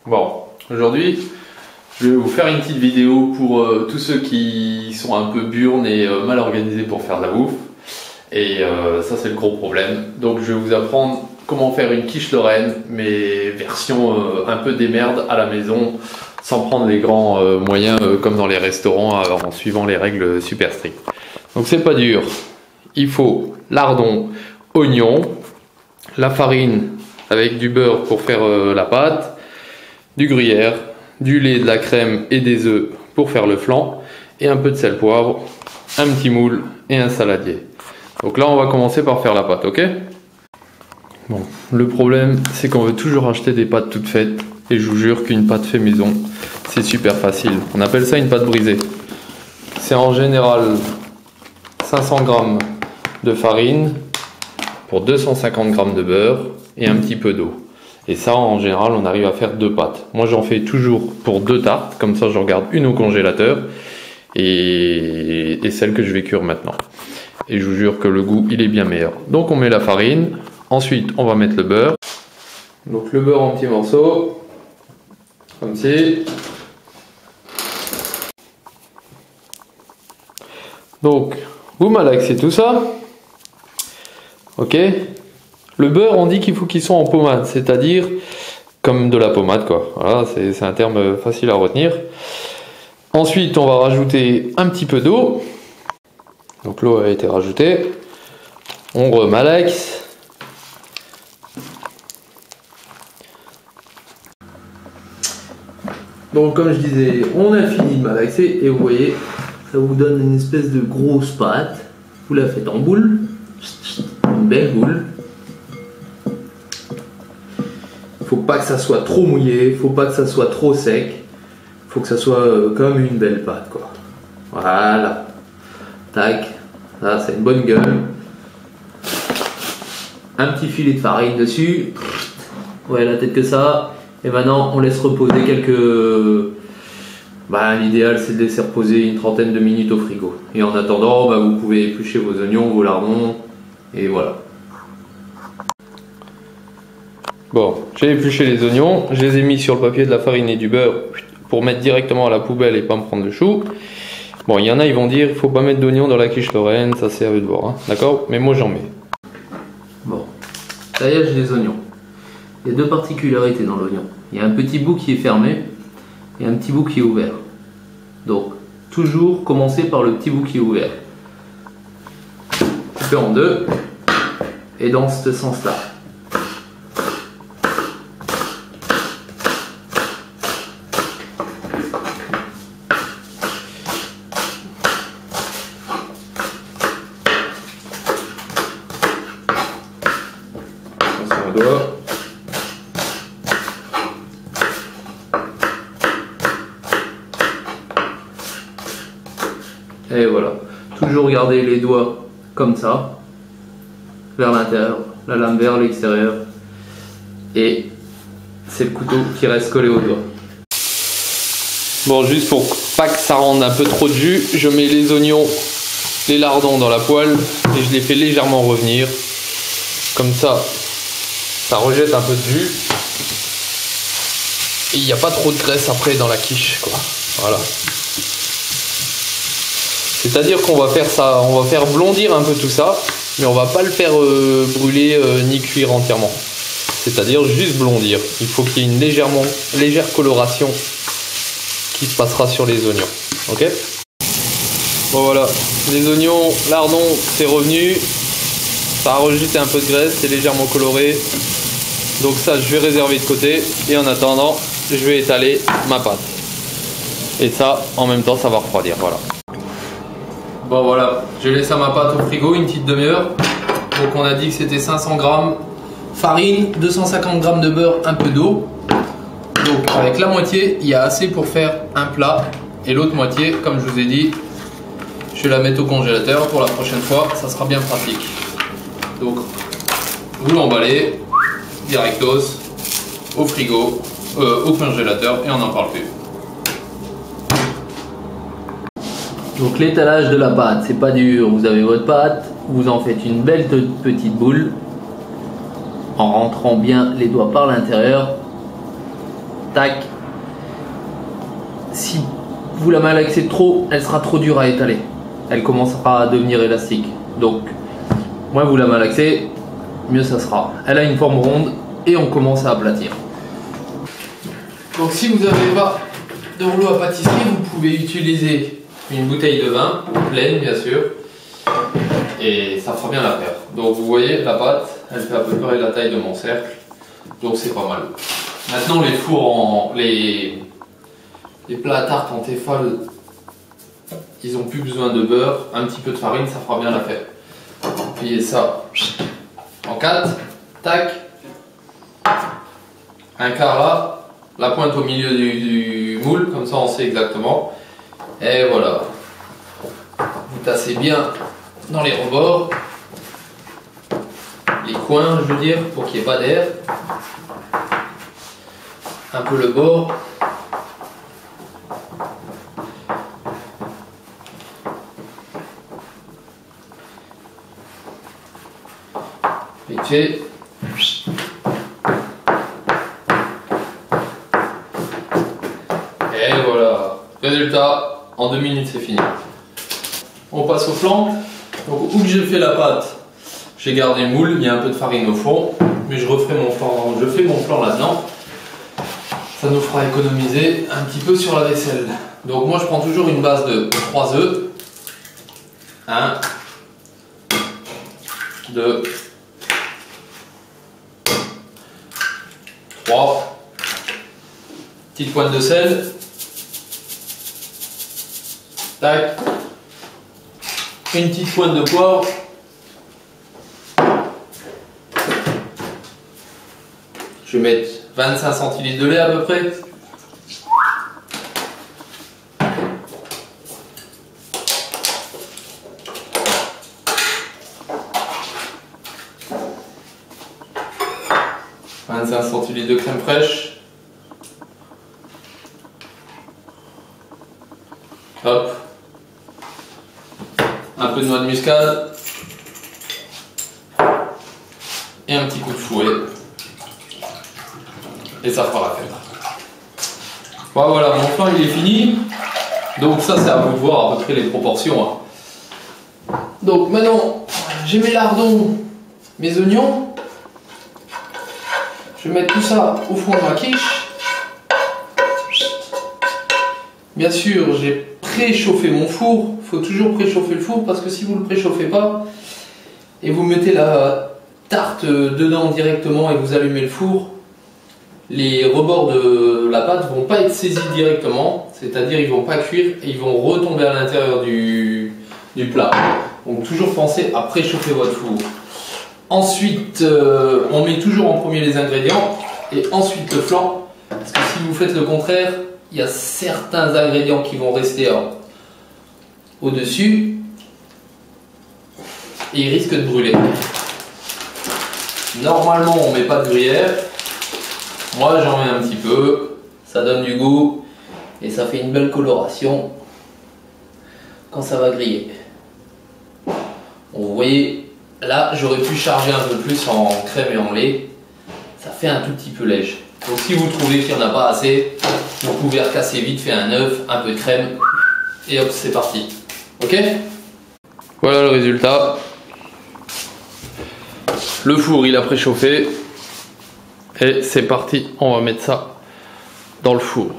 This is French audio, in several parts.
Bon, aujourd'hui, je vais vous faire une petite vidéo pour tous ceux qui sont un peu burnes et mal organisés pour faire de la bouffe. Et ça, c'est le gros problème. Donc, je vais vous apprendre comment faire une quiche Lorraine, mais version un peu démerde à la maison, sans prendre les grands moyens comme dans les restaurants, en suivant les règles super strictes. Donc, c'est pas dur. Il faut lardon, oignon, la farine avec du beurre pour faire la pâte, du gruyère, du lait, de la crème et des œufs pour faire le flan, et un peu de sel poivre, un petit moule et un saladier. Donc là, on va commencer par faire la pâte, ok? Bon, le problème, c'est qu'on veut toujours acheter des pâtes toutes faites, et je vous jure qu'une pâte fait maison, c'est super facile. On appelle ça une pâte brisée. C'est en général 500 g de farine pour 250 g de beurre et un petit peu d'eau. Et ça, en général, on arrive à faire 2 pâtes. Moi, j'en fais toujours pour 2 tartes. Comme ça, je regarde une au congélateur et celle que je vais cuire maintenant. Et je vous jure que le goût, il est bien meilleur. Donc, on met la farine. Ensuite, on va mettre le beurre. Donc, le beurre en petits morceaux. Comme ci. Donc, vous malaxez tout ça. Ok. Le beurre, on dit qu'il faut qu'il soit en pommade, c'est-à-dire comme de la pommade, quoi. Voilà, c'est un terme facile à retenir. Ensuite, on va rajouter un petit peu d'eau. Donc l'eau a été rajoutée. On remalaxe. Donc comme je disais, on a fini de malaxer et vous voyez, ça vous donne une espèce de grosse pâte. Vous la faites en boule, une belle boule. Faut pas que ça soit trop mouillé, faut pas que ça soit trop sec, faut que ça soit comme une belle pâte, quoi. Voilà. Tac. Ça, c'est une bonne gueule. Un petit filet de farine dessus. Ouais, la tête que ça. Et maintenant, on laisse reposer quelques... l'idéal, c'est de laisser reposer une trentaine de minutes au frigo. Et en attendant, vous pouvez éplucher vos oignons, vos lardons. Et voilà. Bon, j'ai épluché les oignons, je les ai mis sur le papier de la farine et du beurre pour mettre directement à la poubelle et pas me prendre le chou. Bon, il y en a, ils vont dire, il faut pas mettre d'oignons dans la quiche Lorraine, ça c'est à eux de voir, hein. D'accord? Mais moi j'en mets. Bon, taillage des oignons. Il y a 2 particularités dans l'oignon. Il y a un petit bout qui est fermé et un petit bout qui est ouvert. Donc, toujours commencer par le petit bout qui est ouvert. Couper en 2 et dans ce sens-là. Et voilà, toujours garder les doigts comme ça, vers l'intérieur, la lame vers l'extérieur, et c'est le couteau qui reste collé au doigt. Bon, juste pour pas que ça rende un peu trop de jus, je mets les oignons, les lardons dans la poêle, et je les fais légèrement revenir, comme ça, ça rejette un peu de jus, et il n'y a pas trop de graisse après dans la quiche, quoi. Voilà. C'est-à-dire qu'on va faire ça, on va faire blondir un peu tout ça, mais on va pas le faire brûler ni cuire entièrement. C'est-à-dire juste blondir. Il faut qu'il y ait une légère coloration qui se passera sur les oignons. Ok? Bon voilà, les oignons, lardons, c'est revenu. Ça a rejeté un peu de graisse, c'est légèrement coloré. Donc ça, je vais réserver de côté. Et en attendant, je vais étaler ma pâte. Et ça, en même temps, ça va refroidir. Voilà. Bon voilà, j'ai laissé ma pâte au frigo une petite demi-heure. Donc on a dit que c'était 500 g farine, 250 g de beurre, un peu d'eau. Donc avec la moitié, il y a assez pour faire un plat. Et l'autre moitié, comme je vous ai dit, je vais la mettre au congélateur pour la prochaine fois, ça sera bien pratique. Donc vous l'emballez directos au frigo, au congélateur et on n'en parle plus. Donc l'étalage de la pâte, c'est pas dur, vous avez votre pâte, vous en faites une belle petite boule en rentrant bien les doigts par l'intérieur. tac. Si vous la malaxez trop, elle sera trop dure à étaler. Elle commencera à devenir élastique. Donc, moins vous la malaxez, mieux ça sera. Elle a une forme ronde et on commence à aplatir. Donc si vous n'avez pas de rouleau à pâtisserie, vous pouvez utiliser une bouteille de vin, pleine bien sûr, et ça fera bien l'affaire. Donc vous voyez, la pâte, elle fait à peu près la taille de mon cercle, donc c'est pas mal. Maintenant les fours, les plats à tarte en Tefal, ils n'ont plus besoin de beurre, un petit peu de farine, ça fera bien l'affaire. Pliez ça en 4, tac, un quart là, la pointe au milieu du moule, comme ça on sait exactement. Et voilà. Vous tassez bien dans les rebords, les coins je veux dire, pour qu'il n'y ait pas d'air. Un peu le bord. Vite fait. Et voilà. Résultat, en 2 minutes c'est fini. On passe au flanc. Donc où que j'ai fait la pâte, j'ai gardé le moule, il y a un peu de farine au fond, mais je referai mon flan, je fais mon flan là-dedans. Ça nous fera économiser un petit peu sur la vaisselle. Donc moi je prends toujours une base de 3 œufs. 1, 2, 3. Petite pointe de sel. Tac. Une petite pointe de poivre. Je vais mettre 25 centilitres de lait à peu près. Centilitres de crème fraîche. Hop. Un peu de noix de muscade. Et un petit coup de fouet. Et ça fera l'affaire. Bon, voilà, mon flan il est fini. Donc ça c'est à vous de voir à peu près les proportions. Donc maintenant, j'ai mes lardons, mes oignons. Je vais mettre tout ça au fond de ma quiche. Bien sûr, j'ai préchauffé mon four. Il faut toujours préchauffer le four parce que si vous ne le préchauffez pas et vous mettez la tarte dedans directement et vous allumez le four, les rebords de la pâte ne vont pas être saisis directement, c'est-à-dire ils ne vont pas cuire et ils vont retomber à l'intérieur du plat. Donc toujours pensez à préchauffer votre four. Ensuite, on met toujours en premier les ingrédients et ensuite le flan. Parce que si vous faites le contraire, il y a certains ingrédients qui vont rester au-dessus et ils risquent de brûler. Normalement, on ne met pas de gruyère. Moi, j'en mets un petit peu. Ça donne du goût et ça fait une belle coloration quand ça va griller. Vous voyez. Là, j'aurais pu charger un peu plus en crème et en lait. Ça fait un tout petit peu léger. Donc si vous trouvez qu'il n'y en a pas assez, vous pouvez recasser vite fait un œuf, un peu de crème. Et hop, c'est parti. Ok? Voilà le résultat. Le four, il a préchauffé. Et c'est parti. On va mettre ça dans le four.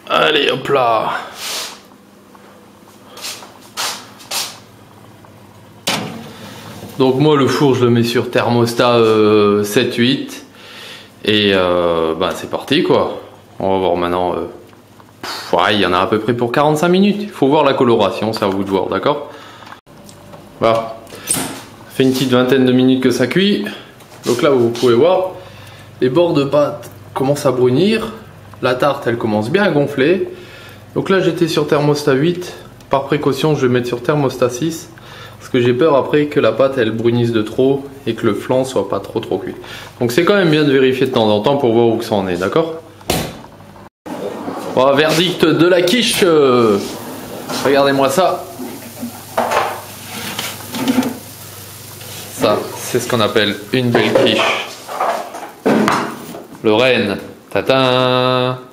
Allez, hop là. Donc moi le four je le mets sur thermostat 7-8 et c'est parti quoi. On va voir maintenant. Il y en a à peu près pour 45 minutes. Il faut voir la coloration, c'est à vous de voir, d'accord? Voilà. Ça fait une petite vingtaine de minutes que ça cuit. Donc là vous pouvez voir, les bords de pâte commencent à brunir. La tarte elle commence bien à gonfler. Donc là j'étais sur thermostat 8. Par précaution je vais mettre sur thermostat 6. Parce que j'ai peur après que la pâte elle brunisse de trop et que le flan soit pas trop cuit. Donc c'est quand même bien de vérifier de temps en temps pour voir où ça en est, d'accord? Bon, verdict de la quiche. Regardez-moi ça. Ça, c'est ce qu'on appelle une belle quiche. Le Rennes, Tata.